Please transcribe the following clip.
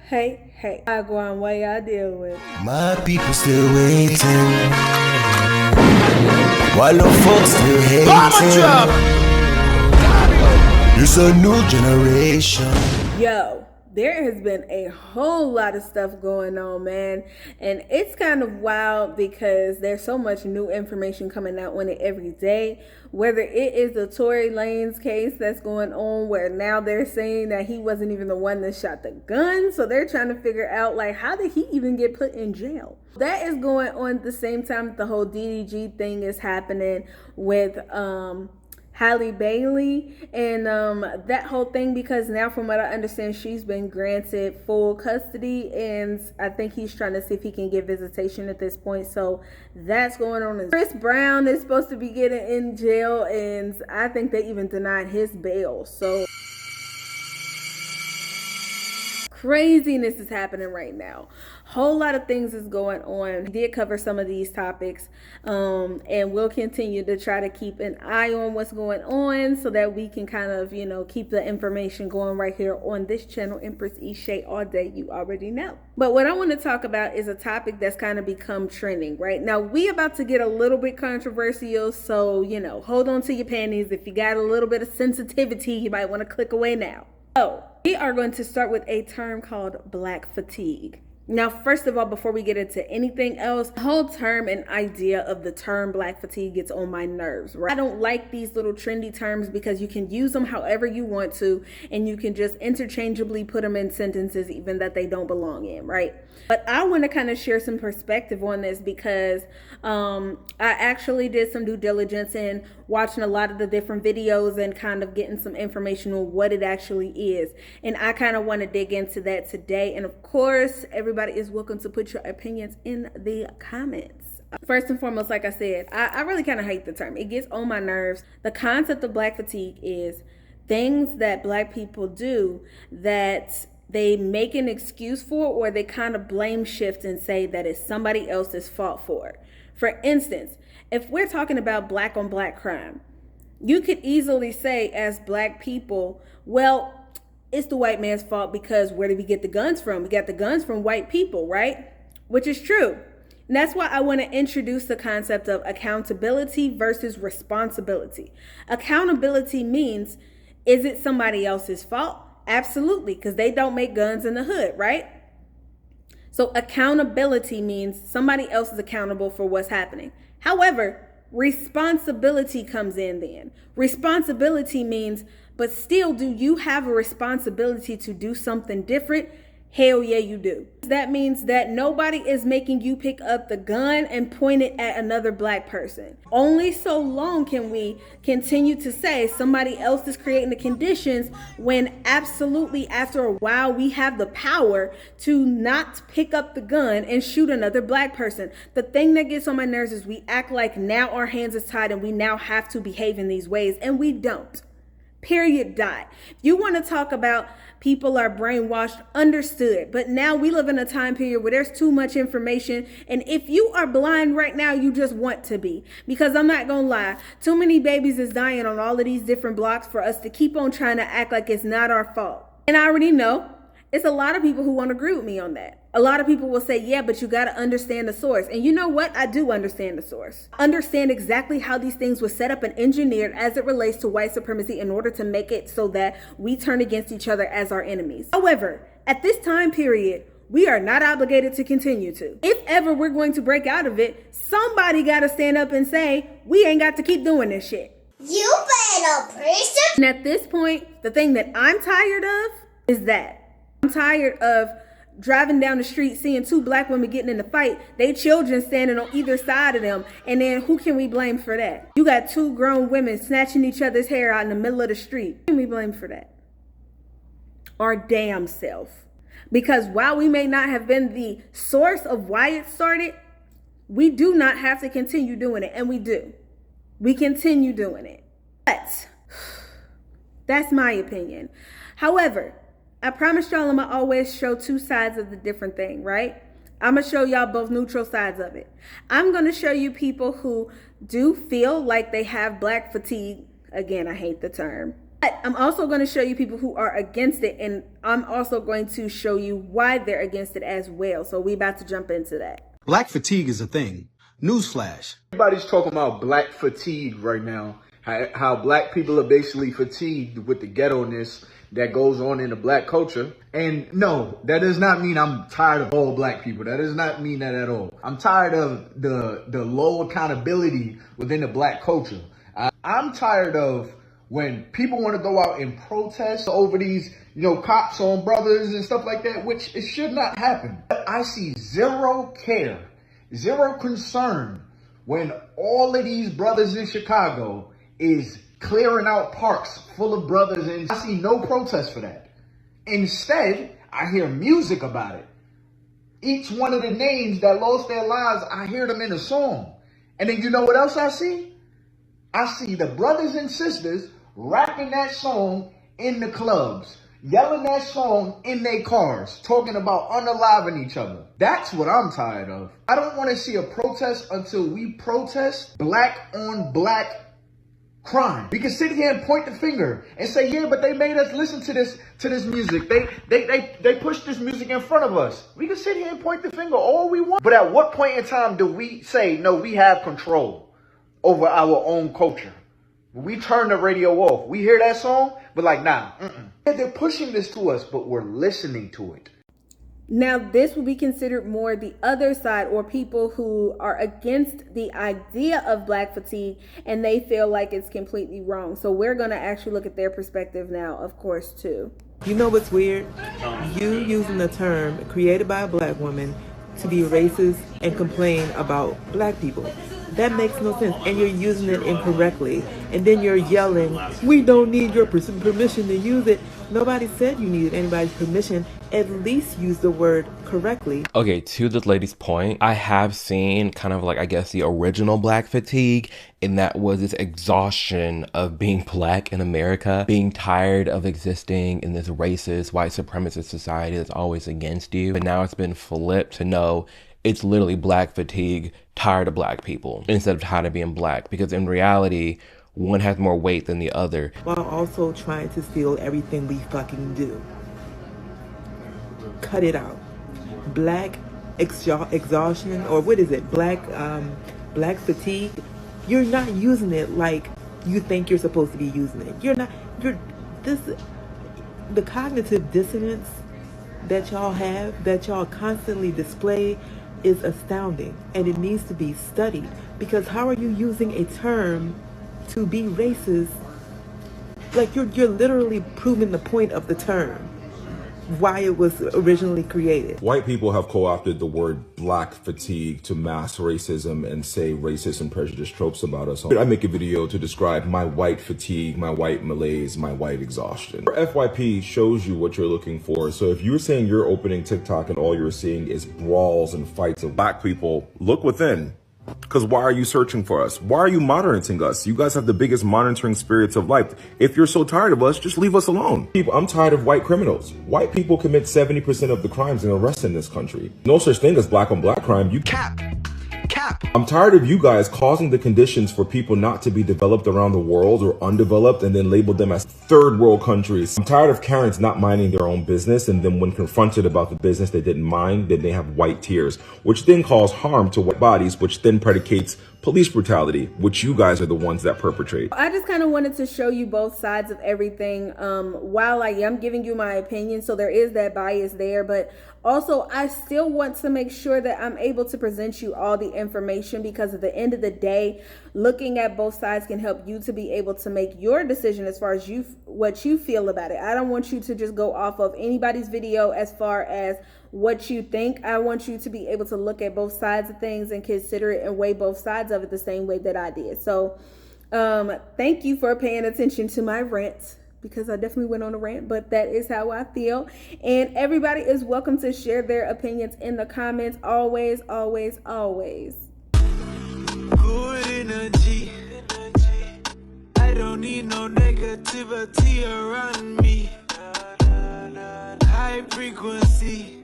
Hey, I go on what y'all deal with. My people still waiting, while the folks still hating. It's a new generation. Yo, there has been a whole lot of stuff going on, man. And it's kind of wild because there's so much new information coming out on it every day. Whether it is the Tory Lanez case that's going on, where now they're saying that he wasn't even the one that shot the gun. So they're trying to figure out, like, how did he even get put in jail? That is going on at the same time that the whole DDG thing is happening with Halle Bailey and that whole thing, because now from what I understand, she's been granted full custody, and I think he's trying to see if he can get visitation at this point. So that's going on. Chris Brown is supposed to be getting in jail, and I think they even denied his bail. So craziness is happening right now. Whole lot of things is going on. We did cover some of these topics, and we'll continue to try to keep an eye on what's going on so that we can kind of, keep the information going right here on this channel, Empress Ishay, all day. You already know. But what I want to talk about is a topic that's kind of become trending right now. We about to get a little bit controversial, so hold on to your panties. If you got a little bit of sensitivity, you might want to click away now. So we are going to start with a term called Black fatigue. Now, first of all, before we get into anything else, the whole term and idea of the term Black fatigue gets on my nerves, right? I don't like these little trendy terms because you can use them however you want to, and you can just interchangeably put them in sentences even that they don't belong in, right? But I want to kind of share some perspective on this because I actually did some due diligence in watching a lot of the different videos and kind of getting some information on what it actually is. And I kind of want to dig into that today. And of course, everybody is welcome to put your opinions in the comments. First and foremost, like I said, I really kind of hate the term. It gets on my nerves. The concept of Black fatigue is things that Black people do that they make an excuse for, or they kind of blame shift and say that it's somebody else's fault for it. For instance, if we're talking about Black on Black crime, you could easily say as Black people, well, it's the white man's fault because where did we get the guns from? We got the guns from white people, right? Which is true. And that's why I want to introduce the concept of accountability versus responsibility. Accountability means, is it somebody else's fault? Absolutely, because they don't make guns in the hood, right? So accountability means somebody else is accountable for what's happening. However, responsibility comes in then. Responsibility means, but still, do you have a responsibility to do something different? Hell yeah, you do. That means that nobody is making you pick up the gun and point it at another Black person. Only so long can we continue to say somebody else is creating the conditions when absolutely after a while we have the power to not pick up the gun and shoot another Black person. The thing that gets on my nerves is we act like now our hands is tied and we now have to behave in these ways, and we don't. Period. Dot. You want to talk about people are brainwashed, understood. But now we live in a time period where there's too much information. And if you are blind right now, you just want to be. Because I'm not going to lie, too many babies is dying on all of these different blocks for us to keep on trying to act like it's not our fault. And I already know it's a lot of people who won't agree with me on that. A lot of people will say, yeah, but you got to understand the source. And you know what? I do understand the source. Understand exactly how these things were set up and engineered as it relates to white supremacy in order to make it so that we turn against each other as our enemies. However, at this time period, we are not obligated to continue to. If ever we're going to break out of it, somebody got to stand up and say, we ain't got to keep doing this shit. You better preach. And at this point, the thing that I'm tired of is that. I'm tired of driving down the street, seeing two Black women getting in the fight, they children standing on either side of them, and then who can we blame for that? You got two grown women snatching each other's hair out in the middle of the street. Who can we blame for that? Our damn self. Because while we may not have been the source of why it started, we do not have to continue doing it, and we do. We continue doing it. But that's my opinion. However, I promise y'all I'm going to always show two sides of the different thing, right? I'm going to show y'all both neutral sides of it. I'm going to show you people who do feel like they have Black fatigue. Again, I hate the term. I'm also going to show you people who are against it, and I'm also going to show you why they're against it as well. So we about to jump into that. Black fatigue is a thing. Newsflash. Everybody's talking about black fatigue right now. How black people are basically fatigued with the ghetto-ness that goes on in the black culture. And no, that does not mean I'm tired of all black people. That does not mean that at all. I'm tired of the low accountability within the black culture. I'm tired of when people want to go out and protest over these, cops on brothers and stuff like that, which it should not happen. I see zero care, zero concern when all of these brothers in Chicago is clearing out parks full of brothers, and I see no protest for that. Instead, I hear music about it. Each one of the names that lost their lives, I hear them in a song. And then you know what else I see? I see the brothers and sisters rapping that song in the clubs, yelling that song in their cars, talking about unaliving each other. That's what I'm tired of. I don't want to see a protest until we protest black on black crime. We can sit here and point the finger and say, yeah, but they made us listen to this music. They pushed this music in front of us. We can sit here and point the finger all we want. But at what point in time do we say, no, we have control over our own culture? We turn the radio off. We hear that song, but like, nah. Yeah, they're pushing this to us, but we're listening to it. Now, this will be considered more the other side, or people who are against the idea of black fatigue and they feel like it's completely wrong. So we're going to actually look at their perspective now, of course, too. You know what's weird? You using the term created by a black woman to be racist and complain about black people. That makes no sense, and you're using it incorrectly. And then you're yelling, we don't need your permission to use it. Nobody said you needed anybody's permission. At least use the word correctly. Okay, to this lady's point, I have seen kind of like, I guess, the original black fatigue, and that was this exhaustion of being black in America, being tired of existing in this racist, white supremacist society that's always against you. But now it's been flipped to no, it's literally black fatigue, tired of black people, instead of tired of being black. Because in reality, one has more weight than the other. While also trying to steal everything we fucking do. Cut it out. Black exhaustion, or what is it? Black fatigue. You're not using it like you think you're supposed to be using it. The cognitive dissonance that y'all have, that y'all constantly display, is astounding, and it needs to be studied. Because how are you using a term to be racist? Like you're literally proving the point of the term, why it was originally created. White people have co-opted the word black fatigue to mask racism and say racist and prejudiced tropes about us. I make a video to describe my white fatigue, my white malaise, my white exhaustion. FYP shows you what you're looking for. So if you're saying you're opening TikTok and all you're seeing is brawls and fights of black people, look within. Because why are you searching for us? Why are you monitoring us? You guys have the biggest monitoring spirits of life. If you're so tired of us, just leave us alone. I'm tired of white criminals. White people commit 70% of the crimes and arrests in this country. No such thing as black on black crime. You cap. I'm tired of you guys causing the conditions for people not to be developed around the world or undeveloped and then label them as third world countries. I'm tired of Karens not minding their own business, and then when confronted about the business they didn't mind, then they have white tears, which then cause harm to white bodies, which then predicates police brutality, which you guys are the ones that perpetrate. I just kind of wanted to show you both sides of everything, while I am giving you my opinion, so there is that bias there, but also I still want to make sure that I'm able to present you all the information, because at the end of the day, looking at both sides can help you to be able to make your decision as far as what you feel about it. I don't want you to just go off of anybody's video as far as what you think. I want you to be able to look at both sides of things and consider it and weigh both sides of it the same way that I did. So thank you for paying attention to my rant, because I definitely went on a rant, but that is how I feel. And everybody is welcome to share their opinions in the comments. Always, always, always. Good energy. I don't need no negativity around me. High frequency.